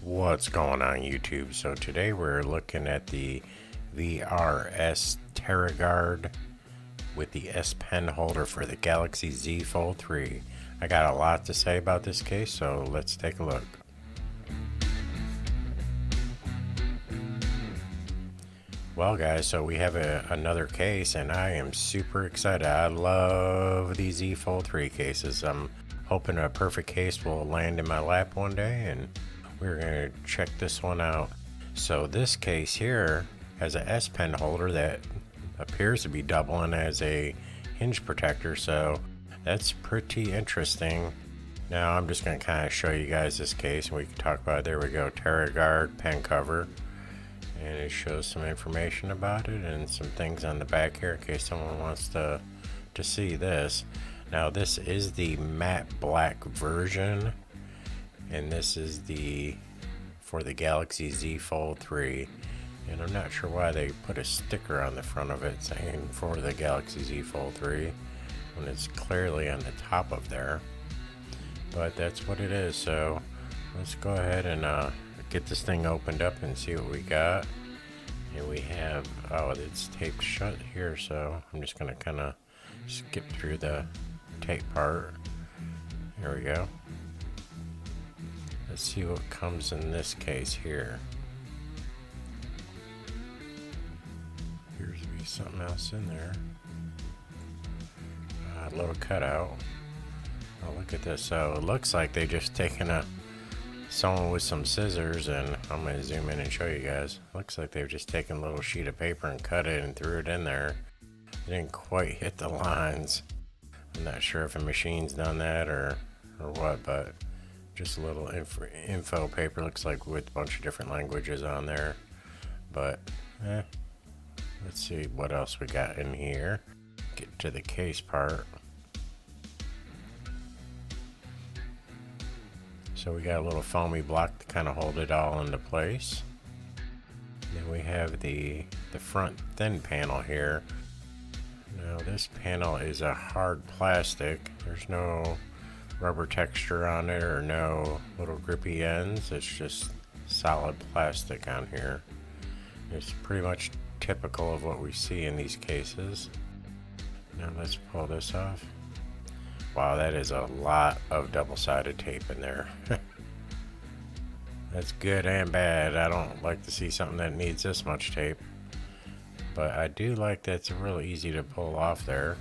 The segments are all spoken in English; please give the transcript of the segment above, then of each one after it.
What's going on YouTube? So today we're looking at the VRS Terra Guard with the S Pen holder for the Galaxy Z Fold 3. I got a lot to say about this case, so let's take a look. Well guys, so we have another case and I am super excited. I love these Z Fold 3 cases. I'm hoping a perfect case will land in my lap one day and we're going to check this one out. So this case here has a S Pen holder that appears to be doubling as a hinge protector, so that's pretty interesting. Now I'm just going to kind of show you guys this case and we can talk about it. There we go, Terra Guard pen cover, and it shows some information about it and some things on the back here in case someone wants to see this. Now this is the matte black version, and this is for the Galaxy Z Fold 3, and I'm not sure why they put a sticker on the front of it saying for the Galaxy Z Fold 3 when it's clearly on the top of there, but that's what it is. So let's go ahead and get this thing opened up and see what we got. And we have, oh, it's taped shut here, so I'm just gonna kind of skip through the tape part. There we go. Let's see what comes in this case here. Appears to be something else in there. A little cutout. Oh, look at this. So it looks like they just taken someone with some scissors, and I'm going to zoom in and show you guys. Looks like they've just taken a little sheet of paper and cut it and threw it in there. It didn't quite hit the lines. I'm not sure if a machine's done that or what, but just a little info paper, looks like, with a bunch of different languages on there. But let's see what else we got in here. Get to the case part. So we got a little foamy block to kind of hold it all into place. Then we have the front thin panel here. Now this panel is a hard plastic. There's no rubber texture on it or no little grippy ends. It's just solid plastic on here. It's pretty much typical of what we see in these cases. Now let's pull this off. Wow, that is a lot of double-sided tape in there. That's good and bad. I don't like to see something that needs this much tape, but I do like that it's really easy to pull off there.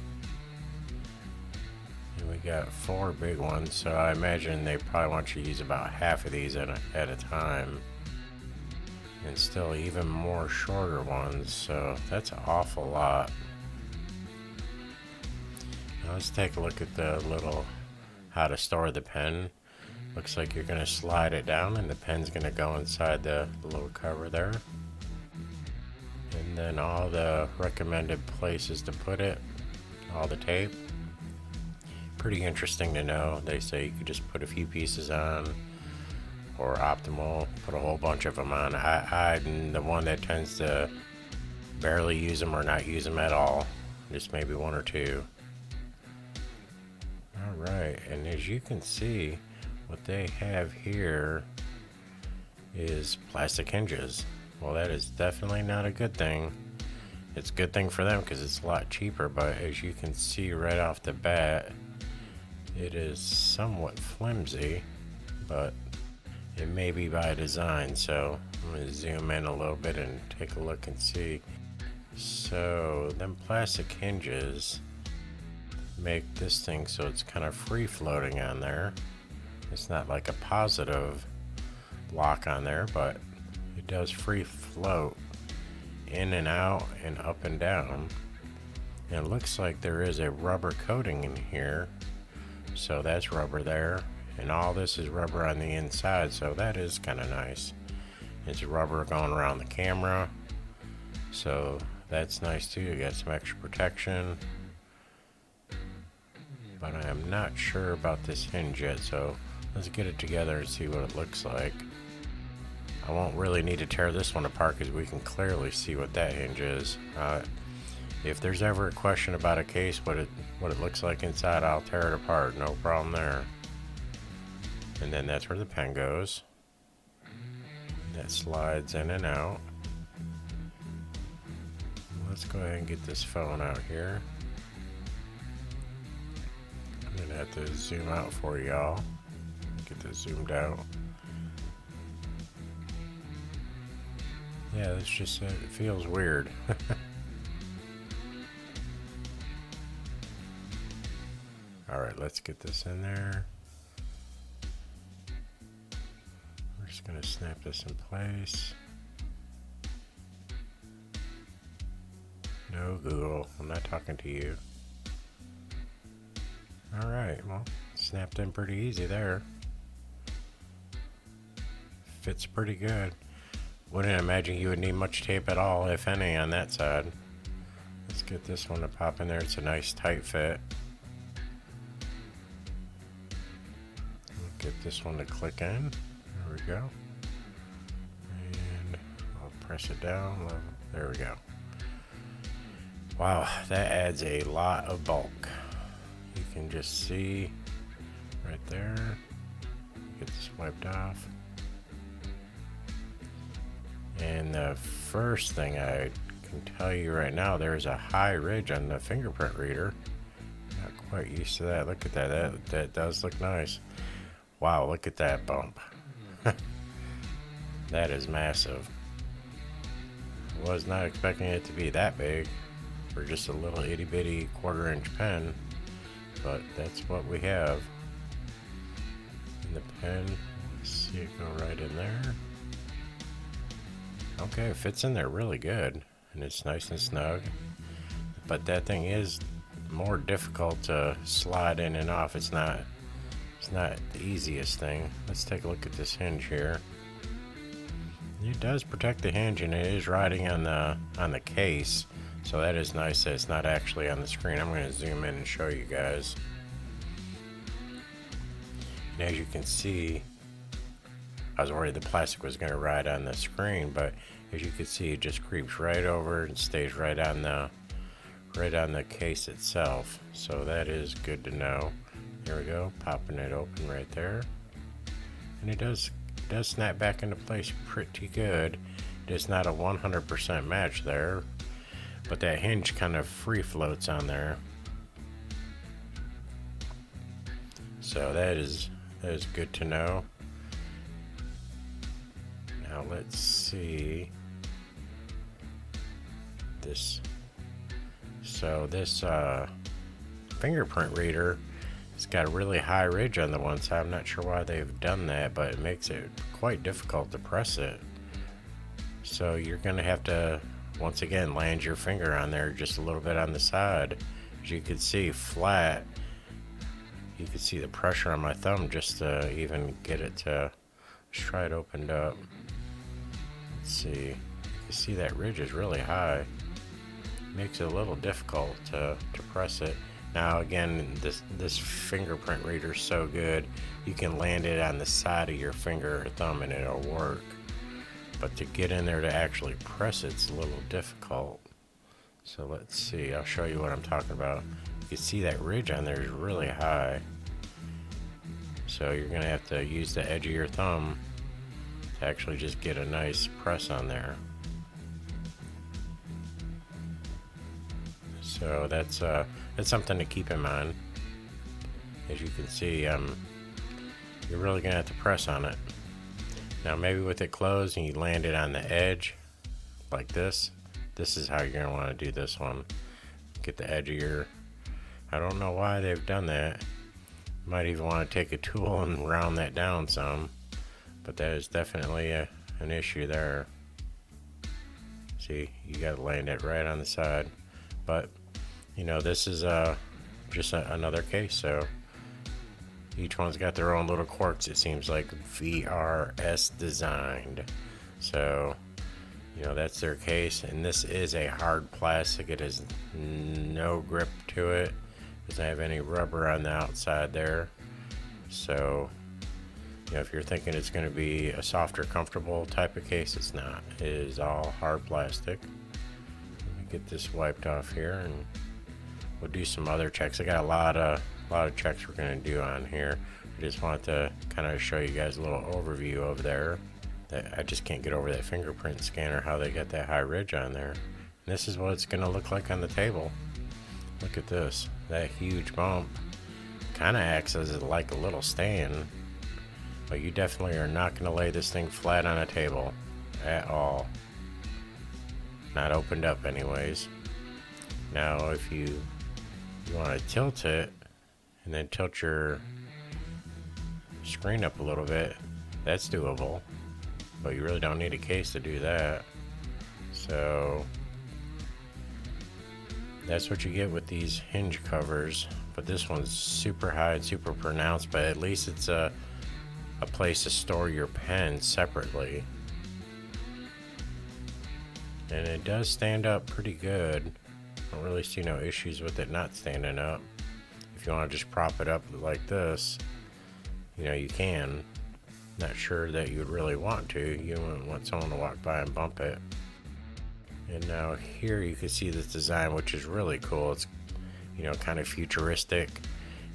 And we got 4 big ones, so I imagine they probably want you to use about half of these at a time, and still even more shorter ones, so that's an awful lot. Now let's take a look at the little how to store the pen. Looks like you're going to slide it down and the pen's going to go inside the little cover there. And then all the recommended places to put it, all the tape. Pretty interesting to know. They say you could just put a few pieces on, or optimal, put a whole bunch of them on. I'm the one that tends to barely use them or not use them at all. Just maybe 1 or 2. Alright, and as you can see, what they have here is plastic hinges. Well, that is definitely not a good thing. It's a good thing for them because it's a lot cheaper, but as you can see right off the bat, it is somewhat flimsy, but it may be by design. So I'm going to zoom in a little bit and take a look and see. So them plastic hinges make this thing so it's kind of free floating on there. It's not like a positive lock on there, but it does free float in and out and up and down. And it looks like there is a rubber coating in here, so that's rubber there, and all this is rubber on the inside, so that is kind of nice. It's rubber going around the camera, so that's nice too. You got some extra protection. But I am not sure about this hinge yet, so let's get it together and see what it looks like. I won't really need to tear this one apart because we can clearly see what that hinge is. If there's ever a question about a case, what it looks like inside, I'll tear it apart, no problem there. And then that's where the pen goes. that slides in and out. Let's go ahead and get this phone out here. I'm gonna have to zoom out for y'all. Get this zoomed out. Yeah, it's just, it feels weird. Alright, let's get this in there. We're just gonna snap this in place. No, Google, I'm not talking to you. Alright, well, snapped in pretty easy there. Fits pretty good. Wouldn't imagine you would need much tape at all, if any, on that side. Let's get this one to pop in there. It's a nice tight fit. Get this one to click in. There we go. And I'll press it down. There we go. Wow, that adds a lot of bulk. You can just see right there. Get this wiped off. And the first thing I can tell you right now, there's a high ridge on the fingerprint reader. Not quite used to that. Look at that. That does look nice. Wow, look at that bump. That is massive. Was not expecting it to be that big for just a little itty bitty 1/4 inch pen, but that's what we have. And the pen, see it go right in there. Okay, it fits in there really good, and it's nice and snug. But that thing is more difficult to slide in and off. It's not the easiest thing. Let's take a look at this hinge here. It does protect the hinge, and it is riding on the case, so that is nice that it's not actually on the screen. I'm going to zoom in and show you guys. And as you can see, I was worried the plastic was going to ride on the screen, but as you can see, it just creeps right over and stays right on the case itself. So that is good to know. There we go, popping it open right there, and it does snap back into place pretty good. It's not a 100% match there, but that hinge kind of free floats on there. So that is good to know. Now let's see this. So this fingerprint reader, it's got a really high ridge on the one side. I'm not sure why they've done that, but it makes it quite difficult to press it. So you're gonna have to, once again, land your finger on there just a little bit on the side. As you can see, flat. You can see the pressure on my thumb just to even get it to, let's try it opened up. Let's see. You see that ridge is really high. Makes it a little difficult to press it. Now again, this fingerprint reader is so good, you can land it on the side of your finger or thumb and it'll work. But to get in there to actually press it's a little difficult. So let's see, I'll show you what I'm talking about. You can see that ridge on there is really high. So you're gonna have to use the edge of your thumb to actually just get a nice press on there. So that's something to keep in mind. As you can see, you're really gonna have to press on it. Now maybe with it closed and you land it on the edge like this is how you're gonna want to do this one. Get the edge of your, I don't know why they've done that. Might even want to take a tool and round that down some, but that is definitely an issue there. See, you gotta land it right on the side. But you know, this is just another case, so each one's got their own little quirks, it seems like. VRS designed. So, you know, that's their case, and this is a hard plastic. It has no grip to it. Doesn't have any rubber on the outside there. So, you know, if you're thinking it's going to be a softer, comfortable type of case, it's not. It is all hard plastic. Let me get this wiped off here, and we'll do some other checks. I got a lot of checks we're going to do on here. I just want to kind of show you guys a little overview over there. That I just can't get over that fingerprint scanner, how they got that high ridge on there. And this is what it's gonna look like on the table. Look at this, that huge bump. Kind of acts as like a little stand, but you definitely are not gonna lay this thing flat on a table at all. Not opened up anyways. Now if you want to tilt it and then tilt your screen up a little bit, that's doable, but you really don't need a case to do that. So that's what you get with these Hinge covers, but this one's super high and super pronounced, but at least it's a place to store your pen separately. And it does stand up pretty good. Don't really see no issues with it not standing up. If you want to just prop it up like this, you know, you can. Not sure that you would really want to. You wouldn't want someone to walk by and bump it. And now here you can see this design, which is really cool. It's, you know, kind of futuristic.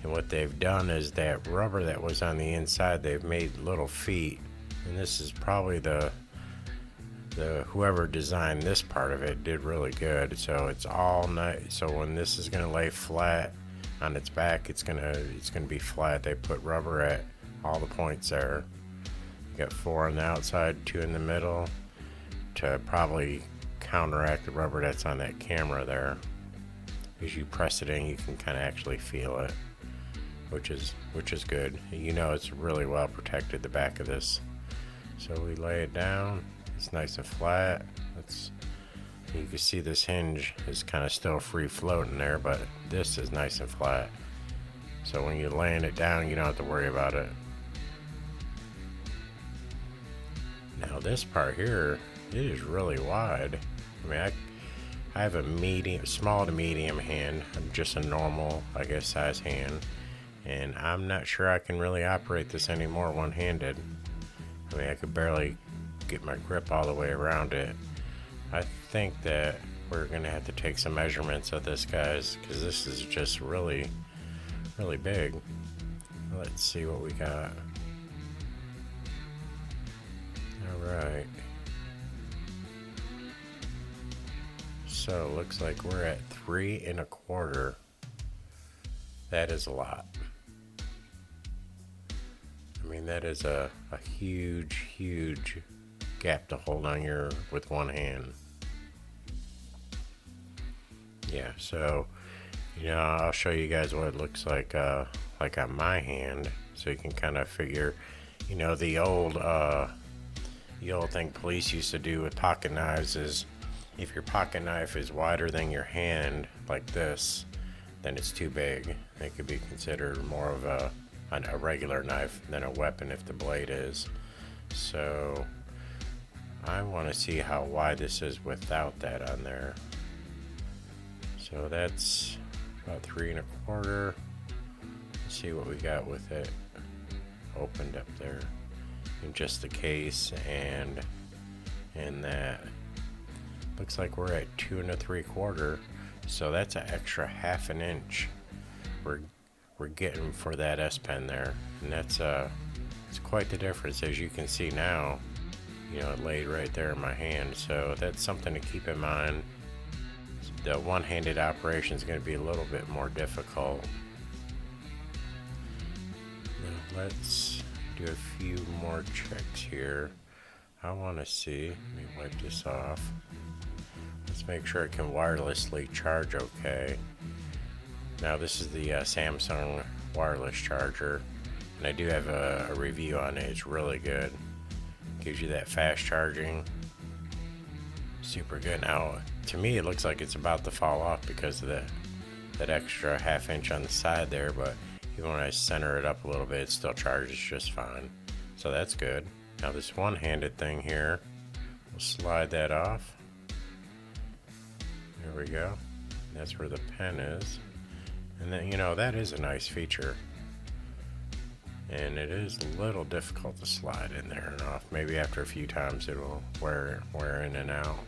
And what they've done is that rubber that was on the inside, they've made little feet. And this is probably the whoever designed this part of it did really good. So it's all nice. So when this is gonna lay flat on its back, it's gonna be flat. They put rubber at all the points there. You got 4 on the outside, 2 in the middle to probably counteract the rubber that's on that camera there. As you press it in, you can kind of actually feel it, which is good. You know, it's really well protected, the back of this. So we lay it down. It's nice and flat. You can see this hinge is kind of still free floating there, but this is nice and flat. So when you're laying it down, you don't have to worry about it. Now this part here, it is really wide. I mean, I have a small to medium hand. I'm just a normal, I guess, size hand. And I'm not sure I can really operate this anymore one-handed. I mean, I could barely get my grip all the way around it. I think that we're gonna have to take some measurements of this, guys, because this is just really big. Let's see what we got. All right, so looks like we're at 3 1/4. That is a lot. I mean, that is a huge gap to hold on with one hand. Yeah, so, you know, I'll show you guys what it looks like on my hand, so you can kind of figure, you know, the old thing police used to do with pocket knives is, if your pocket knife is wider than your hand, like this, then it's too big. It could be considered more of a regular knife than a weapon if the blade is. So I want to see how wide this is without that on there. So that's about 3 1/4. Let's see what we got with it opened up there in just the case, and that looks like we're at 2 3/4. So that's an extra 1/2 inch we're getting for that S Pen there, and it's quite the difference. As you can see now, you know, it laid right there in my hand. So that's something to keep in mind. The one-handed operation is going to be a little bit more difficult. Now let's do a few more checks here. I want to see, let me wipe this off. Let's make sure it can wirelessly charge okay. Now this is the Samsung wireless charger, and I do have a review on it. It's really good. Gives you that fast charging. Super good. Now, to me, it looks like it's about to fall off because of that extra 1/2 inch on the side there, but even when I center it up a little bit, it still charges just fine. So that's good. Now this one-handed thing here, we'll slide that off. There we go. That's where the pen is. And then, you know, that is a nice feature. And it is a little difficult to slide in there and off. Maybe after a few times it'll wear in and out.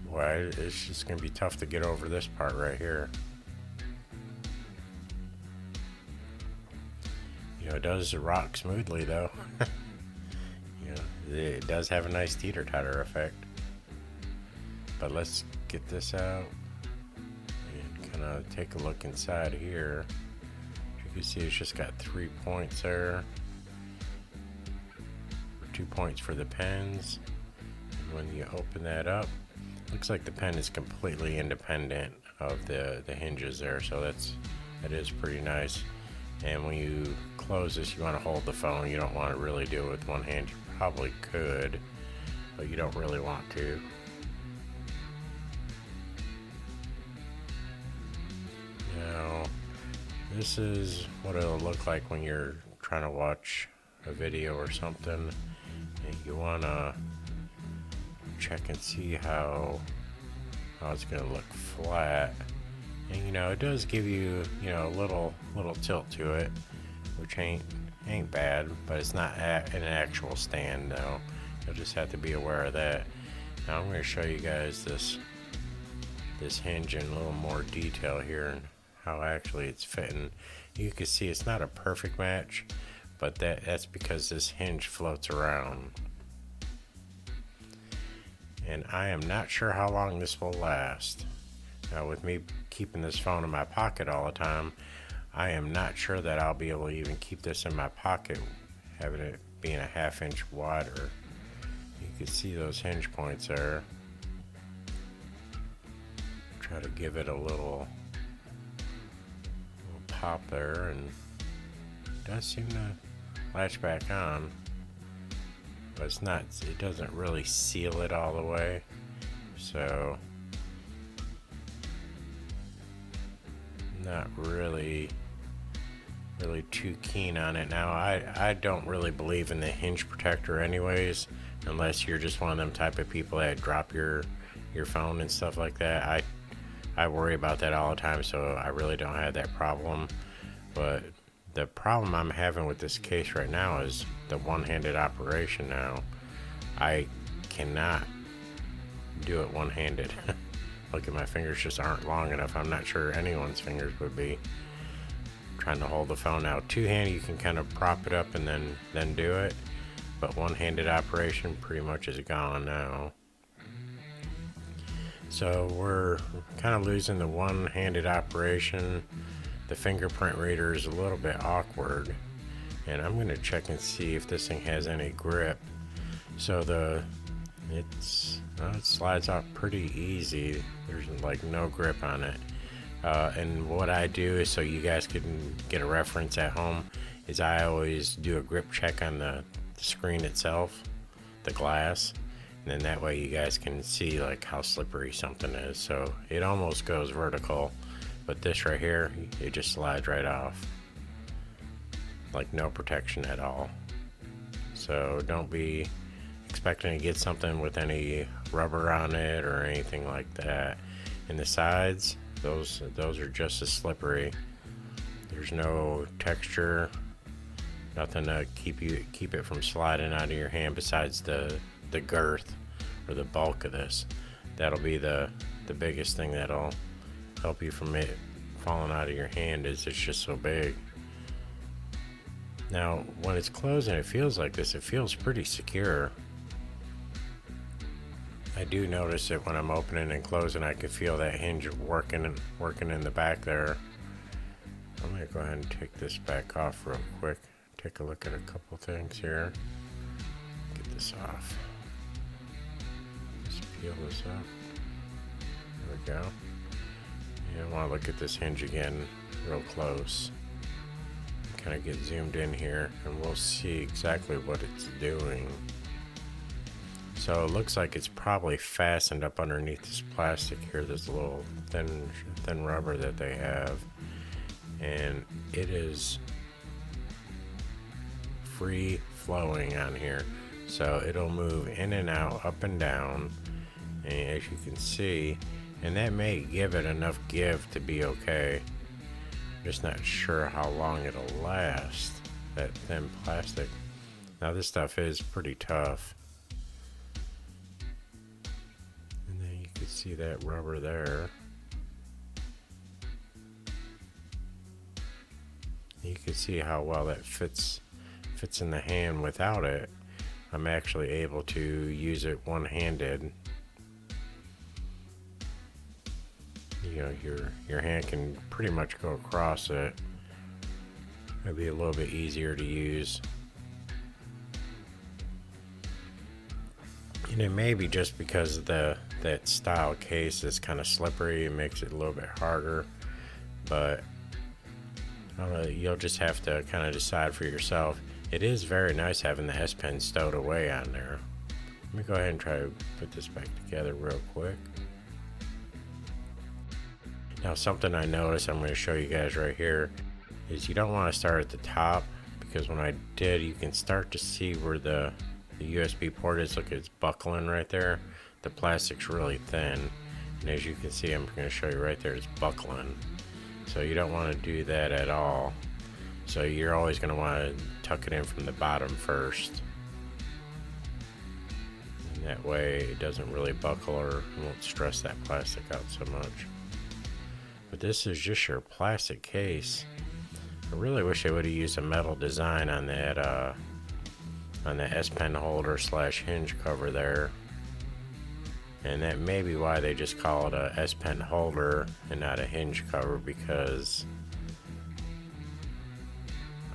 Boy, it's just going to be tough to get over this part right here. You know, it does rock smoothly though. You know, it does have a nice teeter-totter effect. But let's get this out and kind of take a look inside here. You can see it's just got 3 points there. 2 points for the pens. And when you open that up, looks like the pen is completely independent of the hinges there, so that is pretty nice. And when you close this, you want to hold the phone. You don't want to really do it with one hand. You probably could, but you don't really want to. Now, this is what it'll look like when you're trying to watch a video or something, and you want to check and see how it's going to look flat. And you know, it does give you, you know, a little tilt to it, which ain't bad, but it's not an actual stand though. You'll just have to be aware of that. Now I'm going to show you guys this hinge in a little more detail here and how actually it's fitting. You can see it's not a perfect match, but that's because this hinge floats around. And I am not sure how long this will last. Now, with me keeping this phone in my pocket all the time, I am not sure that I'll be able to even keep this in my pocket, having it being a 1/2 inch wider. You can see those hinge points there. Try to give it a little pop there, and it does seem to latch back on, but it doesn't really seal it all the way, so not really too keen on it. Now I don't really believe in the hinge protector anyways, unless you're just one of them type of people that drop your phone and stuff like that. I worry about that all the time, so I really don't have that problem. But the problem I'm having with this case right now is the one-handed operation. Now I cannot do it one-handed. Look at my fingers, just aren't long enough. I'm not sure anyone's fingers would be. Trying to hold the phone out two-handed, you can kind of prop it up and then do it, but one-handed operation pretty much is gone now. So we're kind of losing the one-handed operation. The fingerprint reader is a little bit awkward, and I'm going to check and see if this thing has any grip. So it slides off pretty easy. There's like no grip on it. And what I do is, so you guys can get a reference at home, is I always do a grip check on the screen itself, the glass, and then that way you guys can see like how slippery something is. So it almost goes vertical, but this right here, it just slides right off, like no protection at all. So don't be expecting to get something with any rubber on it or anything like that. And the sides, those are just as slippery. There's no texture, nothing to keep it from sliding out of your hand besides the girth or the bulk of this. That'll be the biggest thing that'll help you from it falling out of your hand, is it's just so big. Now when it's closed and it feels like this, it feels pretty secure. I do notice it when I'm opening and closing. I can feel that hinge working in the back there. I'm going to go ahead and take this back off real quick. Take a look at a couple things here. Get this off. Just peel this up. There we go. And I want to look at this hinge again real close. Kind of get zoomed in here and we'll see exactly what it's doing. So it looks like it's probably fastened up underneath this plastic here, this little thin rubber that they have, and it is free flowing on here, so it'll move in and out, up and down, and as you can see, and that may give it enough give to be okay. I'm just not sure how long it'll last, that thin plastic. Now this stuff is pretty tough. See that rubber there, You can see how well that fits in the hand. Without it, I'm actually able to use it one-handed. You know, your hand can pretty much go across it. It'd be a little bit easier to use. And it may be just because that style case is kind of slippery, it makes it a little bit harder, but you'll just have to kind of decide for yourself. It is very nice having the S Pen stowed away on there. Let me go ahead and try to put this back together real quick. Now, something I noticed, I'm going to show you guys right here, is you don't want to start at the top, because when I did, you can start to see where the USB port is. Look, it's buckling right there. The plastic's really thin, and as you can see, I'm going to show you right there, it's buckling. So you don't want to do that at all. So you're always going to want to tuck it in from the bottom first. And that way it doesn't really buckle or won't stress that plastic out so much. But this is just your plastic case. I really wish they would have used a metal design on that S Pen holder / hinge cover there. And that may be why they just call it a S Pen holder and not a hinge cover, because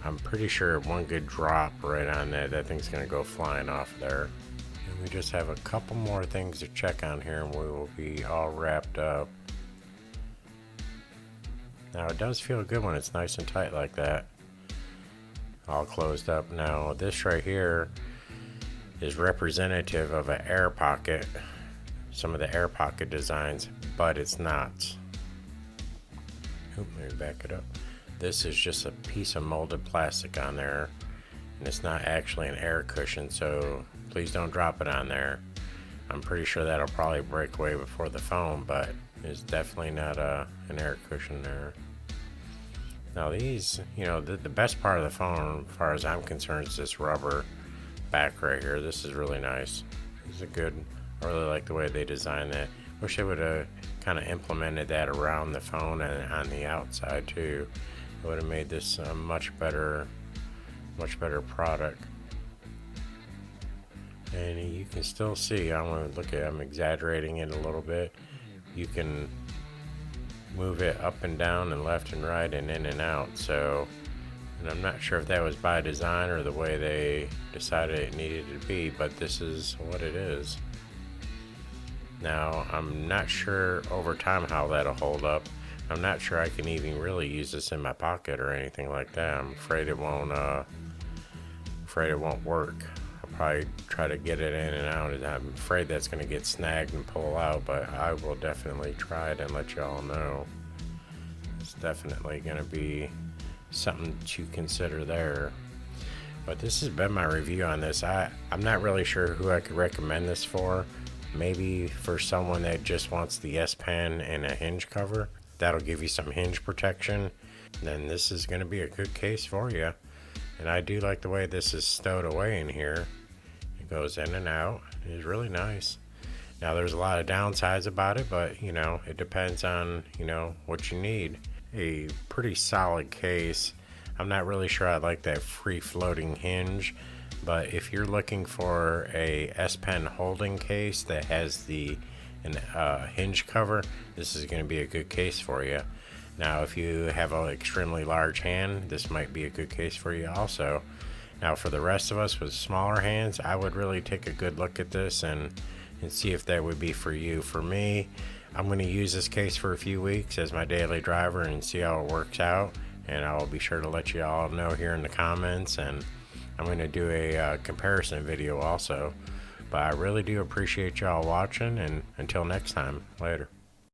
I'm pretty sure one good drop right on that thing's gonna go flying off there. And we just have a couple more things to check on here and we will be all wrapped up. Now it does feel good when it's nice and tight like that. All closed up. Now this right here is representative of an air pocket, some of the air pocket designs, but it's not. Oop, let me back it up. This is just a piece of molded plastic on there, and it's not actually an air cushion, so please don't drop it on there. I'm pretty sure that'll probably break away before the phone, but it's definitely not an air cushion there. Now these, you know, the best part of the phone, as far as I'm concerned, is this rubber back right here. This is really nice. This is a good, I really like the way they designed that. Wish they would have kind of implemented that around the phone and on the outside too. It would have made this a much better product. And you can still see, I'm exaggerating it a little bit. You can move it up and down and left and right and in and out. So, and I'm not sure if that was by design or the way they decided it needed to be, but this is what it is. Now, I'm not sure over time how that'll hold up. I'm not sure I can even really use this in my pocket or anything like that. I'm afraid it won't work. I'll probably try to get it in and out, and I'm afraid that's going to get snagged and pull out, but I will definitely try it and let y'all know. It's definitely going to be something to consider there. But this has been my review on this. I'm not really sure who I could recommend this for. Maybe for someone that just wants the S Pen and a hinge cover. That'll give you some hinge protection. Then this is going to be a good case for you. And I do like the way this is stowed away in here. It goes in and out. It's really nice. Now there's a lot of downsides about it, but you know, it depends on, you know, what you need. A pretty solid case. I'm not really sure I like that free floating hinge, but if you're looking for a S Pen holding case that has the hinge cover, this is going to be a good case for you. Now if you have an extremely large hand, this might be a good case for you also. Now for the rest of us with smaller hands, I would really take a good look at this and see if that would be for you. For me, I'm going to use this case for a few weeks as my daily driver and see how it works out, and I'll be sure to let you all know here in the comments, and I'm going to do a comparison video also. But I really do appreciate y'all watching, and until next time, later.